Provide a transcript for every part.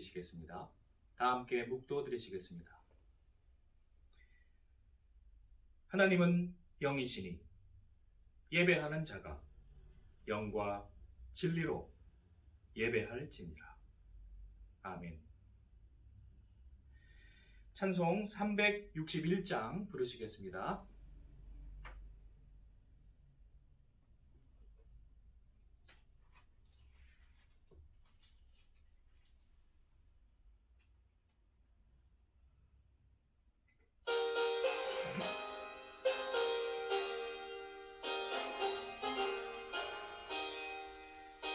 드리시겠습니다. 다 함께 묵도 드리시겠습니다. 하나님은 영이시니 예배하는 자가 영과 진리로 예배할지니라. 아멘. 찬송 361장 부르시겠습니다.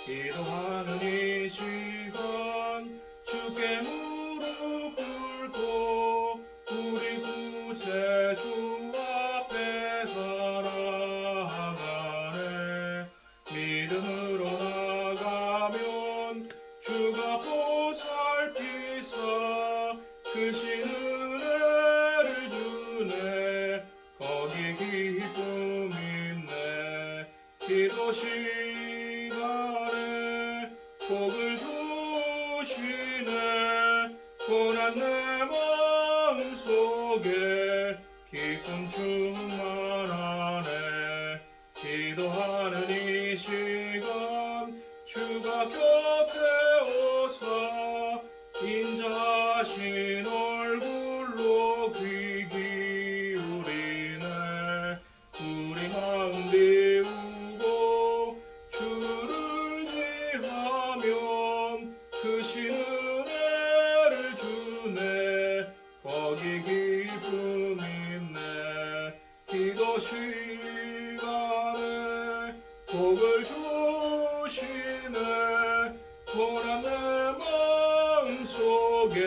기도하는 이 시간 주께 무릎 꿇고 우리 구세주 앞에 나아가네. 믿음으로 나가면 주가 보살피사 크신 은혜를 주네. 거기 기쁨 있네. 기도 시간에 복을 주시네. 고난 내 마음속에 기쁨 충만하네. 기도하는 이 시간 주가 곁에 오사 인자하신 얼굴로 귀 기울이네. 우리 마음 비우고 주를 의지하면 크신 은혜를 주네. 거기 기쁨 있네. 기도 시간에 복을 주시네. 고난 내 마음속에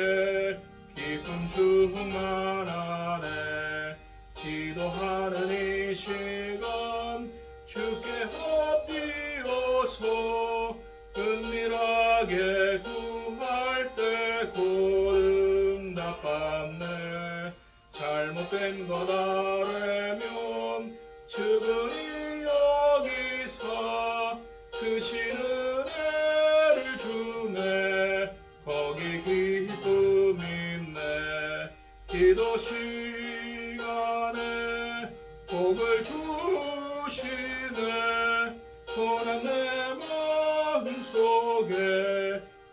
기쁨 충만하네. 기도하는 이 시간 주께 엎드려서 은밀하게 구할 때 곧 응답받네. 잘못된 것 아뢰면 측은히 여기사 크신 은혜를 주네. 거기 기쁨 있네. 기도 시간에 복을 주시네. 고난 내 마음속에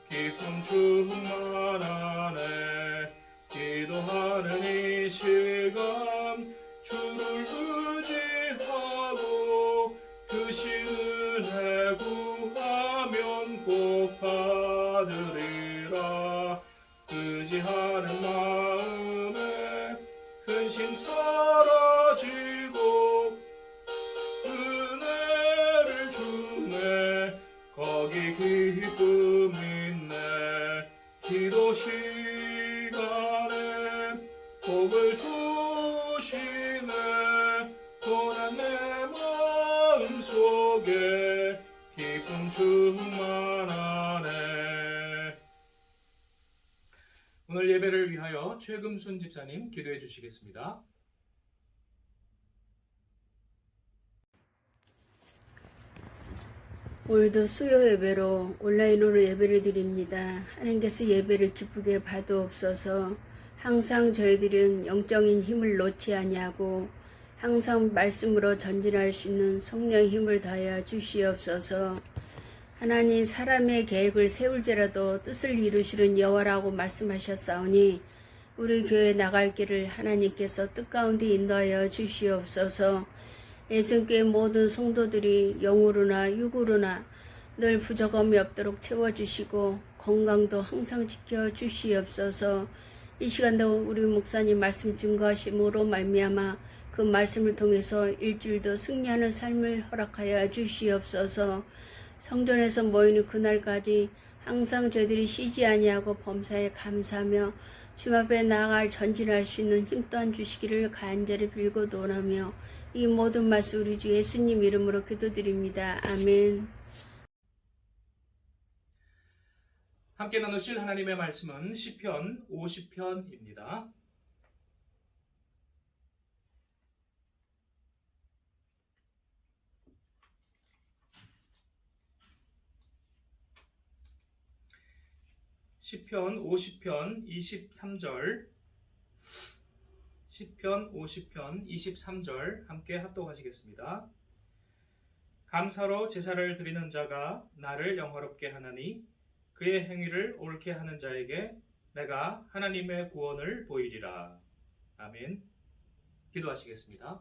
기쁨 충만하네. 기도하는 이 시간 주를 의지하고 크신 은혜 구하면 꼭 받으리라. 의지하는 마음에 근심 사라지고 은혜를 주네. 거기 기쁨 있네. 기도 시간에 복을 주시네. 고난 내 마음속에 기쁨 충만하네. 오늘 예배를 위하여 최금순 집사님 기도해 주시겠습니다. 오늘도 수요 예배로 온라인으로 예배를 드립니다. 하나님께서 예배를 기쁘게 받으옵소서. 항상 저희들은 영적인 힘을 놓지 아니하고 항상 말씀으로 전진할 수 있는 성령의 힘을 다하여 주시옵소서. 하나님, 사람의 계획을 세울지라도 뜻을 이루시는 여호와라고 말씀하셨사오니 우리 교회 나갈 길을 하나님께서 뜻 가운데 인도하여 주시옵소서. 예수님께 모든 성도들이 영으로나 육으로나 늘 부족함이 없도록 채워주시고 건강도 항상 지켜주시옵소서. 이 시간도 우리 목사님 말씀 증거하심으로 말미암아 그 말씀을 통해서 일주일도 승리하는 삶을 허락하여 주시옵소서. 성전에서 모이는 그날까지 항상 저희들이 쉬지 아니하고 범사에 감사하며 주님 앞에 나아갈 전진할 수 있는 힘 또한 주시기를 간절히 빌고 논하며 이 모든 말씀 우리 주 예수님 이름으로 기도드립니다. 아멘. 함께 나누실 하나님의 말씀은 시편 50편입니다. 시편 50편 23절, 시편 50편 23절 함께 합독하시겠습니다. 감사로 제사를 드리는 자가 나를 영화롭게 하나니 그의 행위를 옳게 하는 자에게 내가 하나님의 구원을 보이리라. 아멘. 기도하시겠습니다.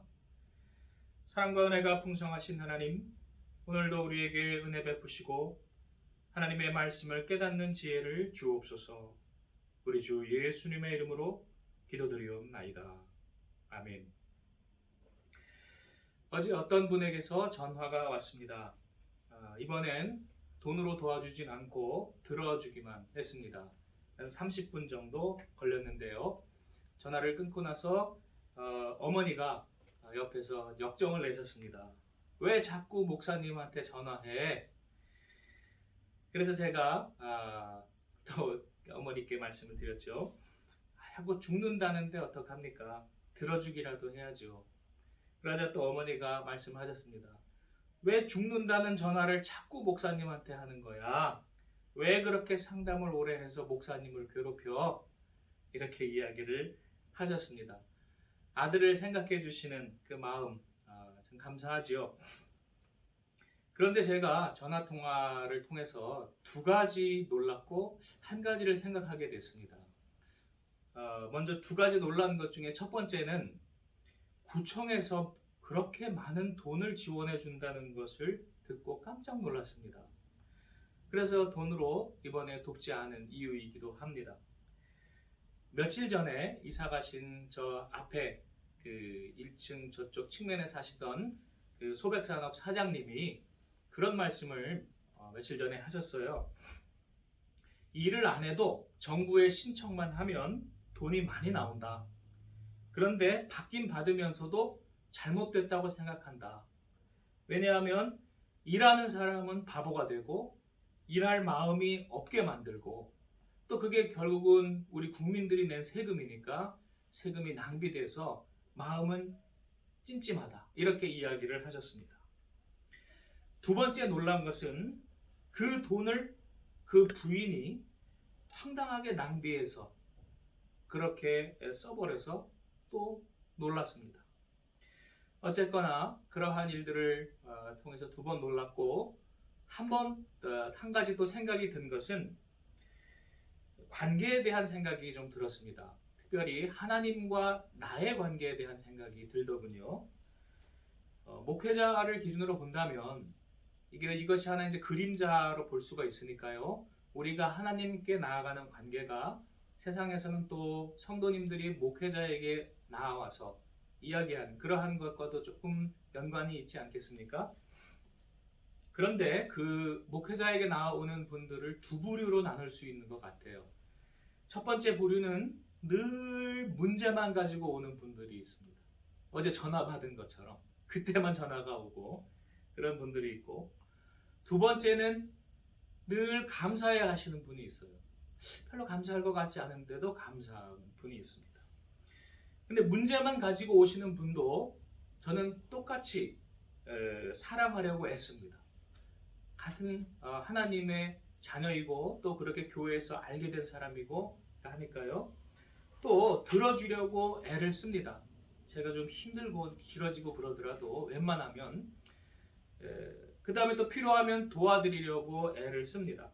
사랑과 은혜가 풍성하신 하나님, 오늘도 우리에게 은혜 베푸시고 하나님의 말씀을 깨닫는 지혜를 주옵소서. 우리 주 예수님의 이름으로 기도드리옵나이다. 아멘. 어제 어떤 분에게서 전화가 왔습니다. 이번엔 돈으로 도와주진 않고 들어주기만 했습니다. 한 30분 정도 걸렸는데요. 전화를 끊고 나서 어머니가 옆에서 역정을 내셨습니다. 왜 자꾸 목사님한테 전화해? 그래서 제가 또 어머니께 말씀을 드렸죠. 자꾸 죽는다는데 어떡합니까? 들어주기라도 해야죠. 그러자 또 어머니가 말씀하셨습니다. 왜 죽는다는 전화를 자꾸 목사님한테 하는 거야? 왜 그렇게 상담을 오래 해서 목사님을 괴롭혀? 이렇게 이야기를 하셨습니다. 아들을 생각해 주시는 그 마음 참 감사하지요. 그런데 제가 전화 통화를 통해서 두 가지 놀랐고 한 가지를 생각하게 됐습니다. 먼저 두 가지 놀란 것 중에 첫 번째는 구청에서 그렇게 많은 돈을 지원해 준다는 것을 듣고 깜짝 놀랐습니다. 그래서 돈으로 이번에 돕지 않은 이유이기도 합니다. 며칠 전에 이사 가신 저 앞에 그 1층 저쪽 측면에 사시던 그 소백산업 사장님이 그런 말씀을 며칠 전에 하셨어요. 일을 안 해도 정부에 신청만 하면 돈이 많이 나온다. 그런데 받긴 받으면서도 잘못됐다고 생각한다. 왜냐하면 일하는 사람은 바보가 되고 일할 마음이 없게 만들고 또 그게 결국은 우리 국민들이 낸 세금이니까 세금이 낭비돼서 마음은 찜찜하다. 이렇게 이야기를 하셨습니다. 두 번째 놀란 것은 그 돈을 그 부인이 황당하게 낭비해서 그렇게 써버려서 또 놀랐습니다. 어쨌거나 그러한 일들을 통해서 두 번 놀랐고 한 가지 또 생각이 든 것은 관계에 대한 생각이 좀 들었습니다. 특별히 하나님과 나의 관계에 대한 생각이 들더군요. 목회자를 기준으로 본다면 이것이 하나 이제 그림자로 볼 수가 있으니까요. 우리가 하나님께 나아가는 관계가 세상에서는 또 성도님들이 목회자에게 나와서 이야기하는 그러한 것과도 조금 연관이 있지 않겠습니까? 그런데 그 목회자에게 나오는 분들을 두 부류로 나눌 수 있는 것 같아요. 첫 번째 부류는 늘 문제만 가지고 오는 분들이 있습니다. 어제 전화 받은 것처럼 그때만 전화가 오고 그런 분들이 있고, 두 번째는 늘 감사해야 하시는 분이 있어요. 별로 감사할 것 같지 않은데도 감사한 분이 있습니다. 근데 문제만 가지고 오시는 분도 저는 똑같이 사랑하려고 애씁니다. 같은 하나님의 자녀이고 또 그렇게 교회에서 알게 된 사람이고 하니까요. 또 들어주려고 애를 씁니다. 제가 좀 힘들고 길어지고 그러더라도 웬만하면 그 다음에 또 필요하면 도와드리려고 애를 씁니다.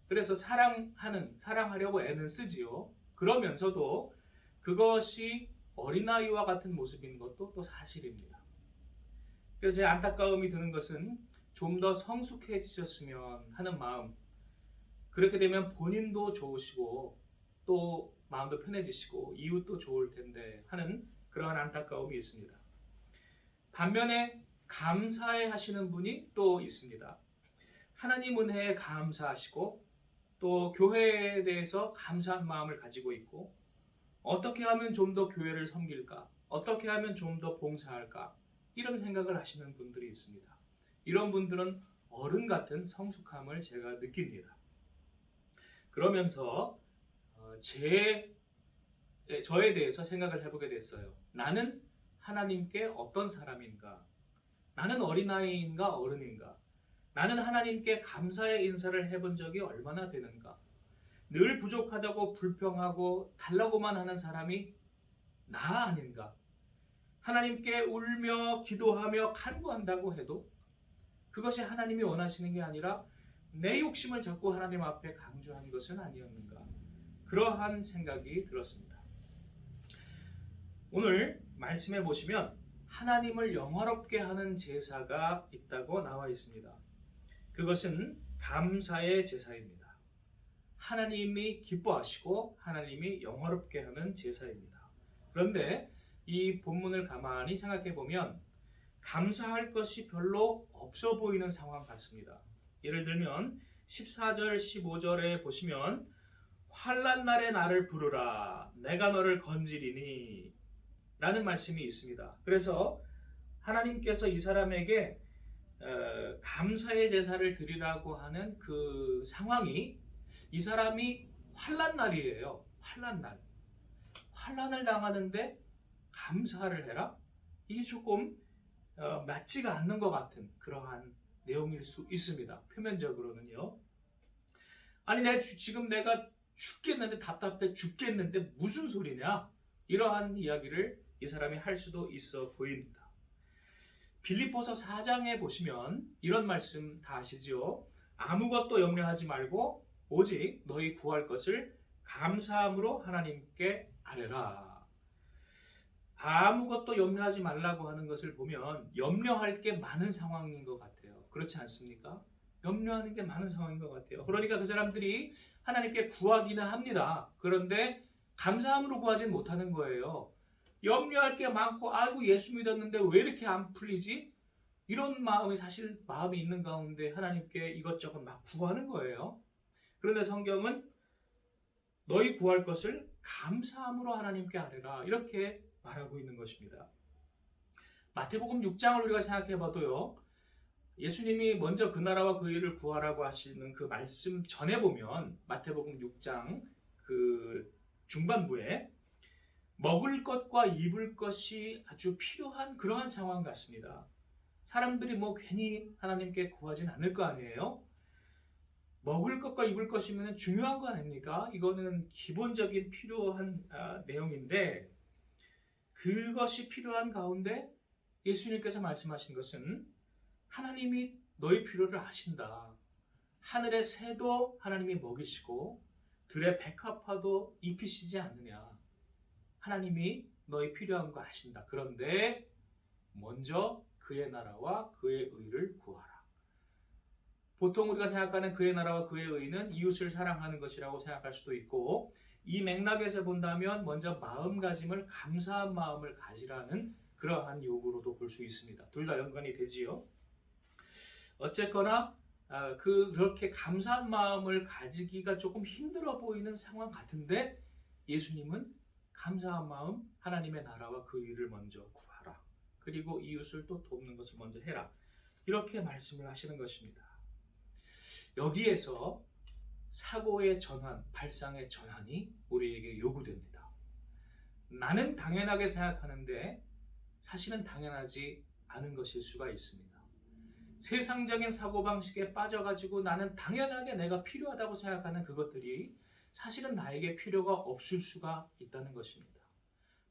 그래서 사랑하려고 애는 쓰지요. 그러면서도 그것이 어린아이와 같은 모습인 것도 또 사실입니다. 그래서 제 안타까움이 드는 것은 좀 더 성숙해지셨으면 하는 마음, 그렇게 되면 본인도 좋으시고 또 마음도 편해지시고 이웃도 좋을 텐데 하는 그러한 안타까움이 있습니다. 반면에 감사해 하시는 분이 또 있습니다. 하나님 은혜에 감사하시고 또 교회에 대해서 감사한 마음을 가지고 있고 어떻게 하면 좀 더 교회를 섬길까? 어떻게 하면 좀 더 봉사할까? 이런 생각을 하시는 분들이 있습니다. 이런 분들은 어른 같은 성숙함을 제가 느낍니다. 그러면서 저에 대해서 생각을 해보게 됐어요. 나는 하나님께 어떤 사람인가? 나는 어린아이인가 어른인가? 나는 하나님께 감사의 인사를 해본 적이 얼마나 되는가? 늘 부족하다고 불평하고 달라고만 하는 사람이 나 아닌가? 하나님께 울며 기도하며 간구한다고 해도 그것이 하나님이 원하시는 게 아니라 내 욕심을 자꾸 하나님 앞에 강조한 것은 아니었는가? 그러한 생각이 들었습니다. 오늘 말씀해 보시면 하나님을 영화롭게 하는 제사가 있다고 나와 있습니다. 그것은 감사의 제사입니다. 하나님이 기뻐하시고 하나님이 영화롭게 하는 제사입니다. 그런데 이 본문을 가만히 생각해 보면 감사할 것이 별로 없어 보이는 상황 같습니다. 예를 들면 14절 15절에 보시면 환난 날에 나를 부르라 내가 너를 건지리니 라는 말씀이 있습니다. 그래서 하나님께서 이 사람에게 감사의 제사를 드리라고 하는 그 상황이 이 사람이 환난 날이에요. 환난 날. 환난을 당하는데 감사를 해라? 이게 조금 맞지가 않는 것 같은 그러한 내용일 수 있습니다. 표면적으로는요. 아니 지금 내가 죽겠는데 답답해 죽겠는데 무슨 소리냐? 이러한 이야기를 이 사람이 할 수도 있어 보입니다. 빌립보서 4장에 보시면 이런 말씀 다 아시죠? 아무것도 염려하지 말고 오직 너희 구할 것을 감사함으로 하나님께 아뢰라. 아무것도 염려하지 말라고 하는 것을 보면 염려할 게 많은 상황인 것 같아요. 그렇지 않습니까? 염려하는 게 많은 상황인 것 같아요. 그러니까 그 사람들이 하나님께 구하기는 합니다. 그런데 감사함으로 구하지는 못하는 거예요. 염려할 게 많고 아이고 예수 믿었는데 왜 이렇게 안 풀리지? 이런 마음이 사실 마음이 있는 가운데 하나님께 이것저것 막 구하는 거예요. 그런데 성경은 너희 구할 것을 감사함으로 하나님께 아뢰라 이렇게 말하고 있는 것입니다. 마태복음 6장을 우리가 생각해 봐도요. 예수님이 먼저 그 나라와 그 일을 구하라고 하시는 그 말씀 전에 보면 마태복음 6장 그 중반부에 먹을 것과 입을 것이 아주 필요한 그러한 상황 같습니다. 사람들이 뭐 괜히 하나님께 구하진 않을 거 아니에요? 먹을 것과 입을 것이면 중요한 거 아닙니까? 이거는 기본적인 필요한 내용인데 그것이 필요한 가운데 예수님께서 말씀하신 것은 하나님이 너희 필요를 아신다. 하늘의 새도 하나님이 먹이시고 들의 백합화도 입히시지 않느냐. 하나님이 너희 필요한 거 아신다. 그런데 먼저 그의 나라와 그의 의를 구하라. 보통 우리가 생각하는 그의 나라와 그의 의는 이웃을 사랑하는 것이라고 생각할 수도 있고 이 맥락에서 본다면 먼저 마음가짐을 감사한 마음을 가지라는 그러한 요구로도 볼 수 있습니다. 둘 다 연관이 되지요. 어쨌거나 그렇게 감사한 마음을 가지기가 조금 힘들어 보이는 상황 같은데 예수님은 감사한 마음 하나님의 나라와 그 일을 먼저 구하라. 그리고 이웃을 또 돕는 것을 먼저 해라. 이렇게 말씀을 하시는 것입니다. 여기에서 사고의 전환, 발상의 전환이 우리에게 요구됩니다. 나는 당연하게 생각하는데 사실은 당연하지 않은 것일 수가 있습니다. 세상적인 사고방식에 빠져가지고 나는 당연하게 내가 필요하다고 생각하는 그것들이 사실은 나에게 필요가 없을 수가 있다는 것입니다.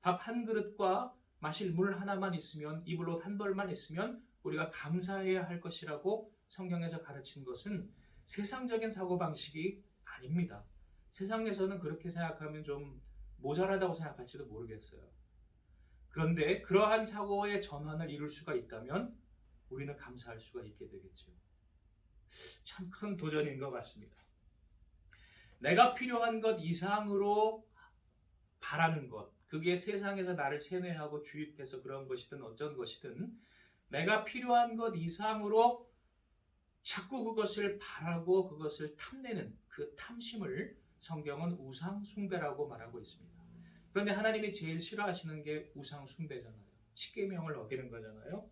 밥 한 그릇과 마실 물 하나만 있으면, 입을 옷 한 벌만 있으면 우리가 감사해야 할 것이라고 성경에서 가르친 것은 세상적인 사고방식이 아닙니다. 세상에서는 그렇게 생각하면 좀 모자라다고 생각할지도 모르겠어요. 그런데 그러한 사고의 전환을 이룰 수가 있다면 우리는 감사할 수가 있게 되겠죠. 참 큰 도전인 것 같습니다. 내가 필요한 것 이상으로 바라는 것, 그게 세상에서 나를 세뇌하고 주입해서 그런 것이든 어쩐 것이든 내가 필요한 것 이상으로 자꾸 그것을 바라고 그것을 탐내는 그 탐심을 성경은 우상 숭배라고 말하고 있습니다. 그런데 하나님이 제일 싫어하시는 게 우상 숭배잖아요. 십계명을 어기는 거잖아요.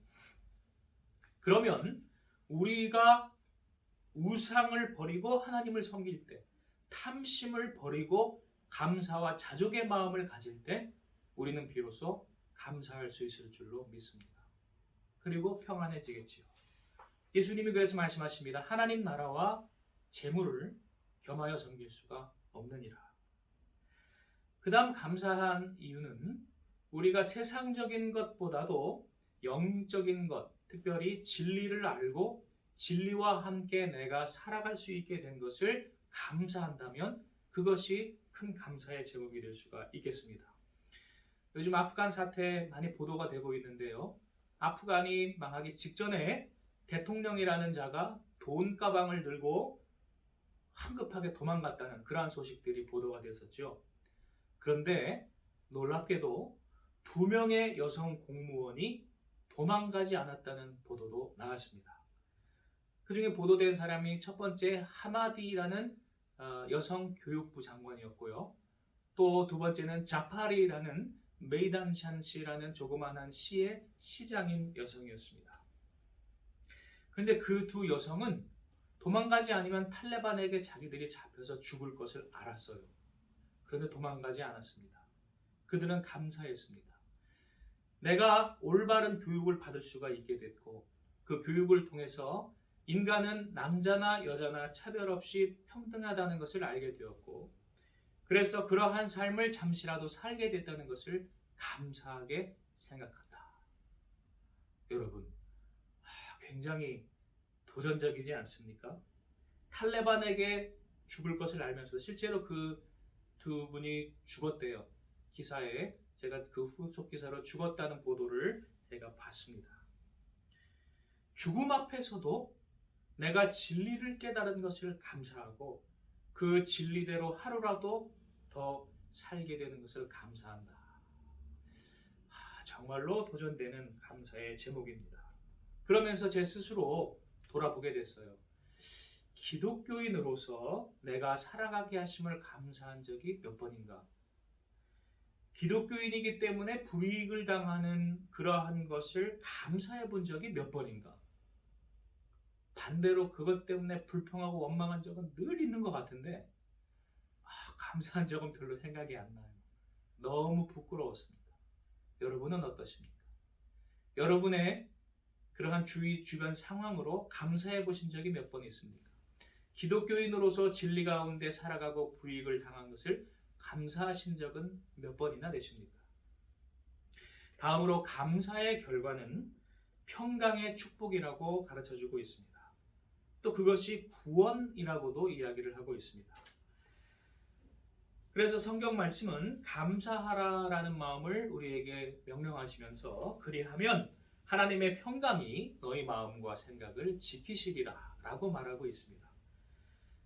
그러면 우리가 우상을 버리고 하나님을 섬길 때, 탐심을 버리고 감사와 자족의 마음을 가질 때 우리는 비로소 감사할 수 있을 줄로 믿습니다. 그리고 평안해지겠지요. 예수님이 그래서 말씀하십니다. 하나님 나라와 재물을 겸하여 섬길 수가 없느니라. 그 다음 감사한 이유는 우리가 세상적인 것보다도 영적인 것, 특별히 진리를 알고 진리와 함께 내가 살아갈 수 있게 된 것을 감사한다면 그것이 큰 감사의 제목이 될 수가 있겠습니다. 요즘 아프간 사태 많이 보도가 되고 있는데요. 아프간이 망하기 직전에 대통령이라는 자가 돈 가방을 들고 황급하게 도망갔다는 그러한 소식들이 보도가 됐었죠. 그런데 놀랍게도 2명의 여성 공무원이 도망가지 않았다는 보도도 나왔습니다. 그 중에 보도된 사람이 첫 번째 하마디라는 여성 교육부 장관이었고요. 또 두 번째는 자파리라는 메이단샨시라는 조그만한 시의 시장인 여성이었습니다. 그런데 그 두 여성은 도망가지 않으면 탈레반에게 자기들이 잡혀서 죽을 것을 알았어요. 그런데 도망가지 않았습니다. 그들은 감사했습니다. 내가 올바른 교육을 받을 수가 있게 됐고 그 교육을 통해서 인간은 남자나 여자나 차별 없이 평등하다는 것을 알게 되었고 그래서 그러한 삶을 잠시라도 살게 됐다는 것을 감사하게 생각한다. 여러분, 굉장히 도전적이지 않습니까? 탈레반에게 죽을 것을 알면서 실제로 그 두 분이 죽었대요. 기사에 제가 그 후속 기사로 죽었다는 보도를 제가 봤습니다. 죽음 앞에서도 내가 진리를 깨달은 것을 감사하고 그 진리대로 하루라도 더 살게 되는 것을 감사한다. 정말로 도전되는 감사의 제목입니다. 그러면서 제 스스로 돌아보게 됐어요. 기독교인으로서 내가 살아가게 하심을 감사한 적이 몇 번인가? 기독교인이기 때문에 불이익을 당하는 그러한 것을 감사해 본 적이 몇 번인가? 반대로 그것 때문에 불평하고 원망한 적은 늘 있는 것 같은데 감사한 적은 별로 생각이 안 나요. 너무 부끄러웠습니다. 여러분은 어떠십니까? 여러분의 그러한 주변 상황으로 감사해 보신 적이 몇 번 있습니까? 기독교인으로서 진리 가운데 살아가고 불이익을 당한 것을 감사하신 적은 몇 번이나 되십니까? 다음으로 감사의 결과는 평강의 축복이라고 가르쳐주고 있습니다. 또 그것이 구원이라고도 이야기를 하고 있습니다. 그래서 성경 말씀은 감사하라라는 마음을 우리에게 명령하시면서 그리하면 하나님의 평강이 너희 마음과 생각을 지키시리라 라고 말하고 있습니다.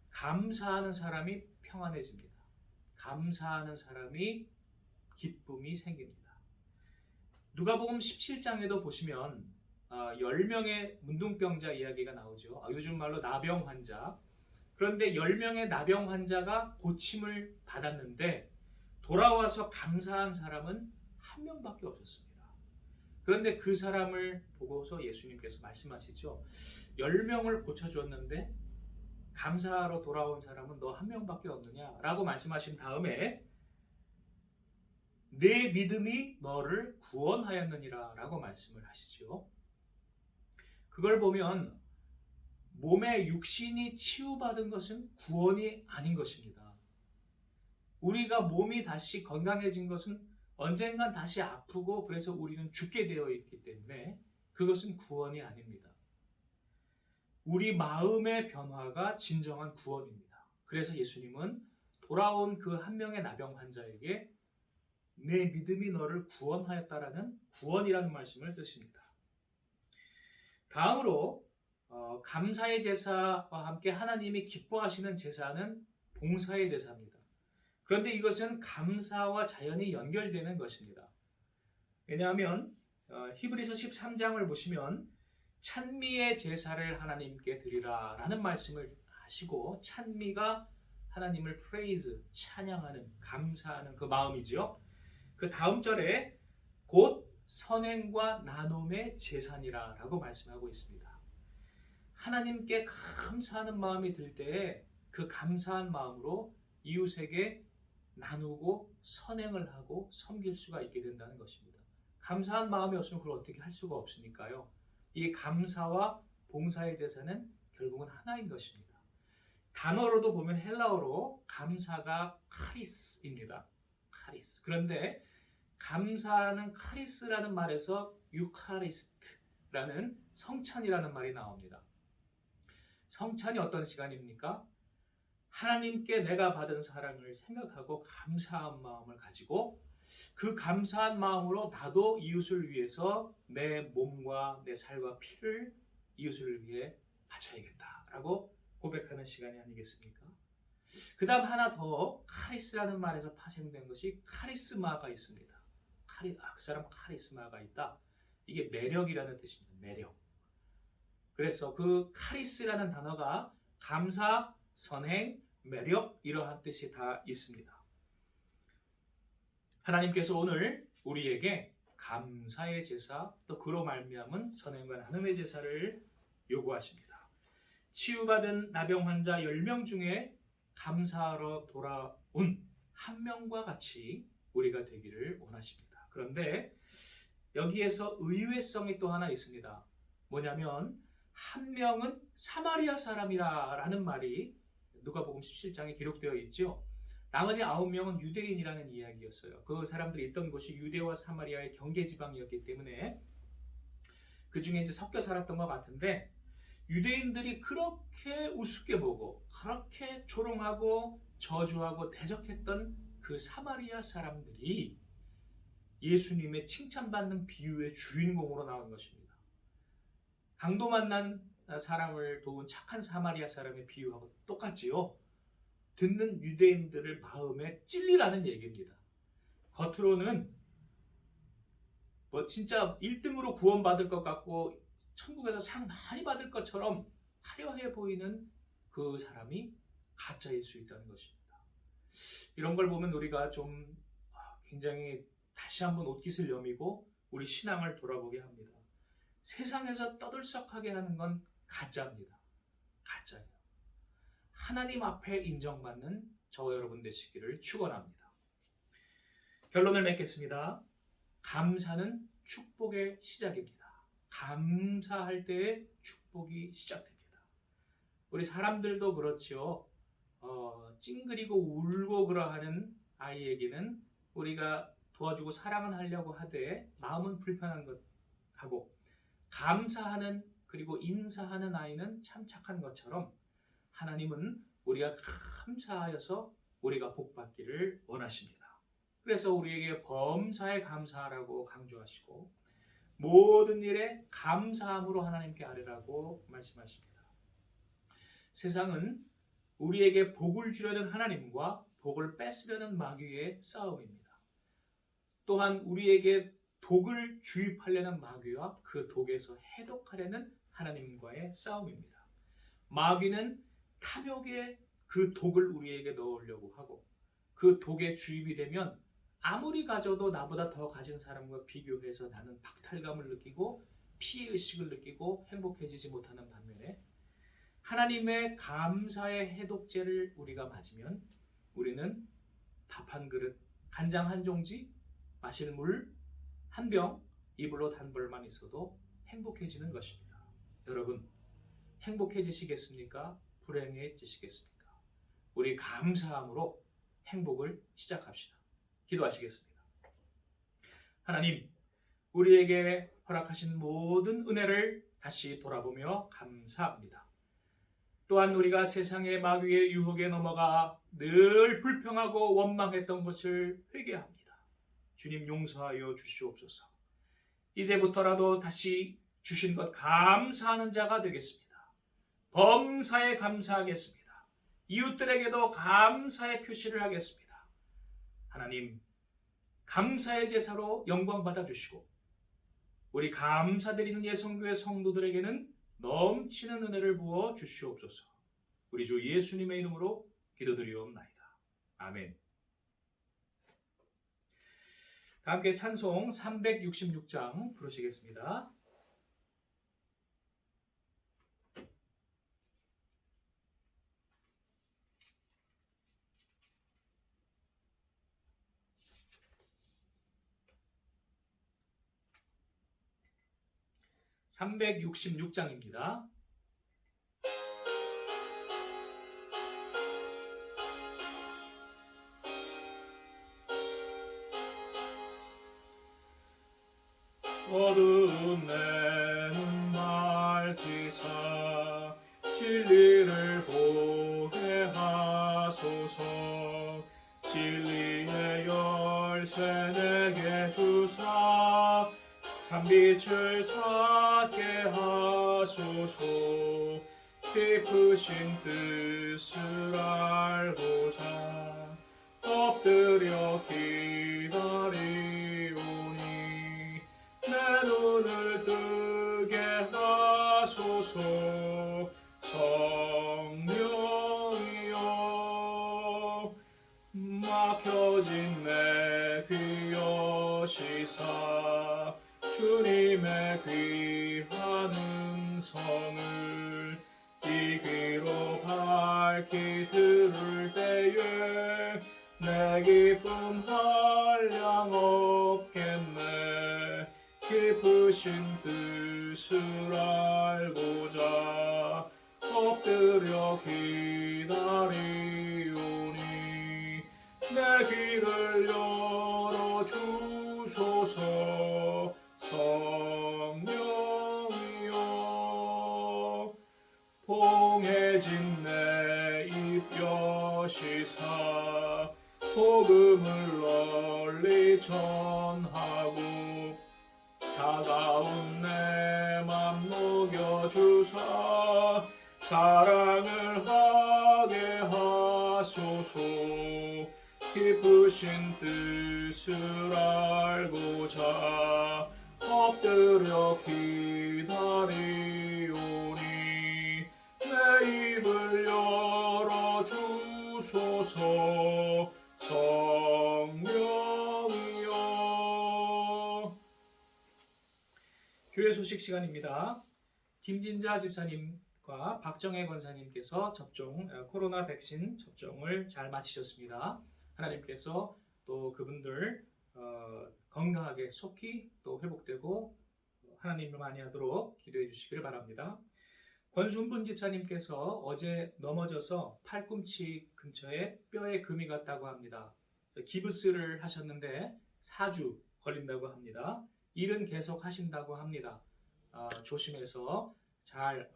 감사하는 사람이 평안해집니다. 감사하는 사람이 기쁨이 생깁니다. 누가복음 17장에도 보시면 10명의 문둥병자 이야기가 나오죠. 요즘 말로 나병 환자. 그런데 10명의 나병 환자가 고침을 받았는데 돌아와서 감사한 사람은 한 명밖에 없었습니다. 그런데 그 사람을 보고서 예수님께서 말씀하시죠. 10명을 고쳐주었는데 감사하러 돌아온 사람은 너 한 명밖에 없느냐? 라고 말씀하신 다음에 내 믿음이 너를 구원하였느니라 라고 말씀을 하시죠. 그걸 보면 몸의 육신이 치유받은 것은 구원이 아닌 것입니다. 우리가 몸이 다시 건강해진 것은 언젠간 다시 아프고 그래서 우리는 죽게 되어 있기 때문에 그것은 구원이 아닙니다. 우리 마음의 변화가 진정한 구원입니다. 그래서 예수님은 돌아온 그 한 명의 나병 환자에게 내 믿음이 너를 구원하였다라는 구원이라는 말씀을 쓰십니다. 다음으로 감사의 제사와 함께 하나님이 기뻐하시는 제사는 봉사의 제사입니다. 그런데 이것은 감사와 자연히 연결되는 것입니다. 왜냐하면 히브리서 13장을 보시면 찬미의 제사를 하나님께 드리라 라는 말씀을 하시고 찬미가 하나님을 praise, 찬양하는, 감사하는 그 마음이죠. 그 다음 절에 곧 선행과 나눔의 제사니라 라고 말씀하고 있습니다. 하나님께 감사하는 마음이 들 때에 그 감사한 마음으로 이웃에게 나누고 선행을 하고 섬길 수가 있게 된다는 것입니다. 감사한 마음이 없으면 그걸 어떻게 할 수가 없으니까요. 이 감사와 봉사의 제사는 결국은 하나인 것입니다. 단어로도 보면 헬라어로 감사가 카리스입니다. 카리스. 그런데 감사는 카리스라는 말에서 유카리스트라는 성찬이라는 말이 나옵니다. 성찬이 어떤 시간입니까? 하나님께 내가 받은 사랑을 생각하고 감사한 마음을 가지고 그 감사한 마음으로 나도 이웃을 위해서 내 몸과 내 살과 피를 이웃을 위해 바쳐야겠다라고 고백하는 시간이 아니겠습니까? 그 다음 하나 더 카리스라는 말에서 파생된 것이 카리스마가 있습니다. 그 사람 카리스마가 있다. 이게 매력이라는 뜻입니다. 매력. 그래서 그 카리스라는 단어가 감사, 선행, 매력 이러한 뜻이 다 있습니다. 하나님께서 오늘 우리에게 감사의 제사 또 그로 말미암은 선행과 나눔의 제사를 요구하십니다. 치유받은 나병 환자 10명 중에 감사하러 돌아온 한 명과 같이 우리가 되기를 원하십니다. 그런데 여기에서 의외성이 또 하나 있습니다. 뭐냐면 한 명은 사마리아 사람이라는 말이 누가복음 17장에 기록되어 있죠. 나머지 9명은 유대인이라는 이야기였어요. 그 사람들이 있던 곳이 유대와 사마리아의 경계 지방이었기 때문에 그 중에 이제 섞여 살았던 것 같은데 유대인들이 그렇게 우습게 보고 그렇게 조롱하고 저주하고 대적했던 그 사마리아 사람들이 예수님의 칭찬받는 비유의 주인공으로 나온 것입니다. 강도 만난 사람을 도운 착한 사마리아 사람의 비유하고 똑같지요. 듣는 유대인들을 마음에 찔리라는 얘기입니다. 겉으로는 뭐 진짜 1등으로 구원받을 것 같고 천국에서 상 많이 받을 것처럼 화려해 보이는 그 사람이 가짜일 수 있다는 것입니다. 이런 걸 보면 우리가 좀 굉장히 다시 한번 옷깃을 여미고 우리 신앙을 돌아보게 합니다. 세상에서 떠들썩하게 하는 건 가짜입니다. 가짜예요. 하나님 앞에 인정받는 저와 여러분 되시기를 축원합니다. 결론을 맺겠습니다. 감사는 축복의 시작입니다. 감사할 때에 축복이 시작됩니다. 우리 사람들도 그렇지요. 찡그리고 울고 그러하는 아이에게는 우리가 도와주고 사랑은 하려고 하되 마음은 불편한 것하고 감사하는 그리고 인사하는 아이는 참 착한 것처럼 하나님은 우리가 감사하여서 우리가 복받기를 원하십니다. 그래서 우리에게 범사에 감사하라고 강조하시고 모든 일에 감사함으로 하나님께 아뢰라고 말씀하십니다. 세상은 우리에게 복을 주려는 하나님과 복을 뺏으려는 마귀의 싸움입니다. 또한 우리에게 독을 주입하려는 마귀와 그 독에서 해독하려는 하나님과의 싸움입니다. 마귀는 탐욕의 그 독을 우리에게 넣으려고 하고 그 독에 주입이 되면 아무리 가져도 나보다 더 가진 사람과 비교해서 나는 박탈감을 느끼고 피해의식을 느끼고 행복해지지 못하는 반면에 하나님의 감사의 해독제를 우리가 맞으면 우리는 밥 한 그릇, 간장 한 종지, 마실 물 한 병, 이불로 단벌만 있어도 행복해지는 것입니다. 여러분, 행복해지시겠습니까? 불행해지시겠습니까? 우리 감사함으로 행복을 시작합시다. 기도하시겠습니다. 하나님, 우리에게 허락하신 모든 은혜를 다시 돌아보며 감사합니다. 또한 우리가 세상의 마귀의 유혹에 넘어가 늘 불평하고 원망했던 것을 회개합니다. 주님 용서하여 주시옵소서. 이제부터라도 다시 주신 것 감사하는 자가 되겠습니다. 범사에 감사하겠습니다. 이웃들에게도 감사의 표시를 하겠습니다. 하나님, 감사의 제사로 영광 받아주시고 우리 감사드리는 예성교회 성도들에게는 넘치는 은혜를 부어 주시옵소서. 우리 주 예수님의 이름으로 기도드리옵나이다. 아멘. 다 함께 찬송 366장 부르시겠습니다. (366장입니다) 어두운 내 눈 밝히사 진리를 보게 하소서. 진리의 열쇠 내게 주사 참빛을 찾게 하소서. 깊으신 뜻을 알고자 엎드려 기다리오니 내 눈을 뜨게 하소서. 성령이여 막혀진 내 귀 여시사 주님의 귀한 음성을 이 귀로 밝히 들을 때에 내 기쁨 한량 없겠네. 깊으신 뜻을 알고자 엎드려 기다리오니 내 귀를 열어 주소서. 성령이여 봉해진 내 입 여시사 복음을 널리 전하고 차가운 내 맘 녹여주사 사랑을 하게 하소서. 깊으신 뜻을 알고자 엎드려 기다리오니 내 입을 열어 주소서. 성령이여. 교회 소식 시간입니다. 김진자 집사님과 박정혜 권사님께서 코로나 백신 접종을 잘 마치셨습니다. 하나님께서 또 그분들 건강하게 속히 또 회복되고 하나님을 많이 하도록 기도해 주시길 바랍니다. 권순분 집사님께서 어제 넘어져서 팔꿈치 근처에 뼈에 금이 갔다고 합니다. 기부스를 하셨는데 4주 걸린다고 합니다. 일은 계속 하신다고 합니다. 조심해서 잘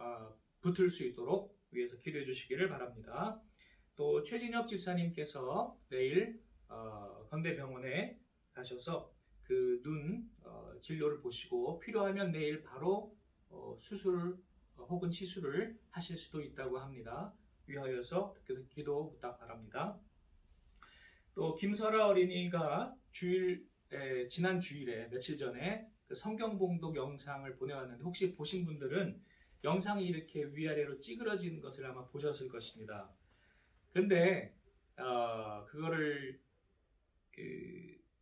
붙을 수 있도록 위해서 기도해 주시기를 바랍니다. 또 최진혁 집사님께서 내일 건대병원에 가셔서 그 눈 진료를 보시고 필요하면 내일 바로 수술 혹은 시술을 하실 수도 있다고 합니다. 위하여서 기도 부탁 바랍니다. 또 김설아 어린이가 지난 주일에 며칠 전에 그 성경 봉독 영상을 보내왔는데 혹시 보신 분들은 영상이 이렇게 위아래로 찌그러진 것을 아마 보셨을 것입니다. 근데 그거를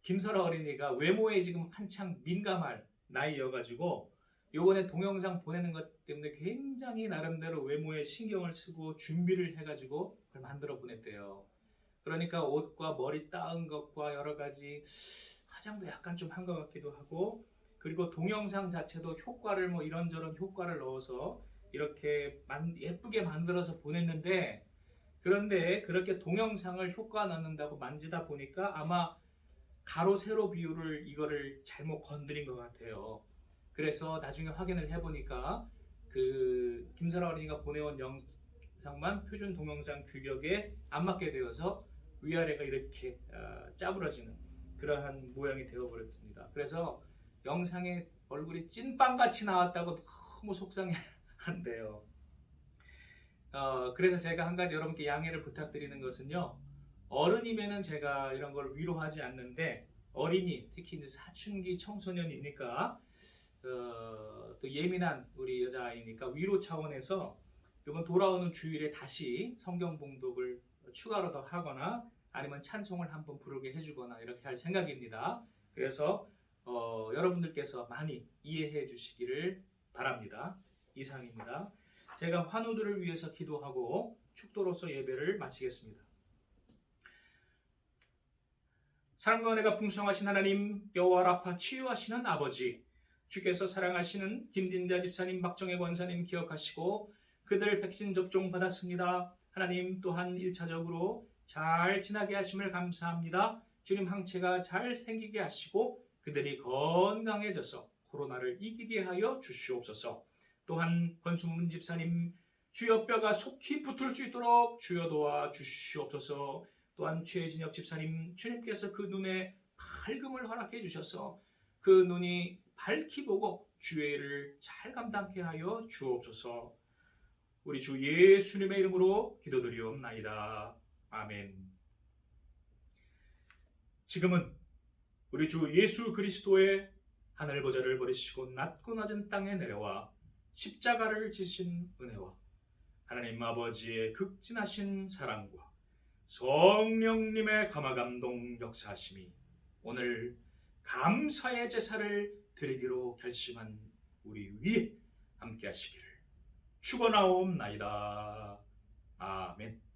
김설아 어린이가 외모에 지금 한창 민감할 나이여가지고 요번에 동영상 보내는 것 때문에 굉장히 나름대로 외모에 신경을 쓰고 준비를 해가지고 그걸 만들어 보냈대요. 그러니까 옷과 머리 따은 것과 여러 가지 화장도 약간 좀 한 것 같기도 하고, 그리고 동영상 자체도 효과를 이런저런 효과를 넣어서 이렇게 예쁘게 만들어서 보냈는데, 그런데 그렇게 동영상을 효과 넣는다고 만지다 보니까 아마 가로 세로 비율을 이거를 잘못 건드린 것 같아요. 그래서 나중에 확인을 해보니까 그 김설아 어린이가 보내온 영상만 표준 동영상 규격에 안 맞게 되어서 위아래가 이렇게 짜부러지는 그러한 모양이 되어버렸습니다. 그래서 영상에 얼굴이 찐빵같이 나왔다고 너무 속상해한대요. 그래서 제가 한 가지 여러분께 양해를 부탁드리는 것은요, 어른이면은 제가 이런 걸 위로하지 않는데 어린이, 특히 이제 사춘기 청소년이니까 또 예민한 우리 여자아이니까 위로 차원에서 이번 돌아오는 주일에 다시 성경 봉독을 추가로 더 하거나 아니면 찬송을 한번 부르게 해주거나 이렇게 할 생각입니다. 그래서 여러분들께서 많이 이해해 주시기를 바랍니다. 이상입니다. 제가 환우들을 위해서 기도하고 축도로서 예배를 마치겠습니다. 사랑과 은혜가 풍성하신 하나님, 여호와 라파 치유하시는 아버지, 주께서 사랑하시는 김진자 집사님, 박정혜 권사님 기억하시고 그들 백신 접종 받았습니다. 하나님 또한 1차적으로 잘 지나게 하심을 감사합니다. 주님 항체가 잘 생기게 하시고 그들이 건강해져서 코로나를 이기게 하여 주시옵소서. 또한 권순문 집사님 주여 뼈가 속히 붙을 수 있도록 주여 도와 주시옵소서. 또한 최진혁 집사님 주님께서 그 눈에 밝음을 허락해 주셔서 그 눈이 밝히 보고 주의 일을 잘 감당케 하여 주옵소서. 우리 주 예수님의 이름으로 기도드리옵나이다. 아멘. 지금은 우리 주 예수 그리스도의 하늘 보좌를 버리시고 낮고 낮은 땅에 내려와 십자가를 지신 은혜와 하나님 아버지의 극진하신 사랑과 성령님의 감화감동 역사하심이 오늘 감사의 제사를 드리기로 결심한 우리 위에 함께 하시기를 축원하옵나이다. 아멘.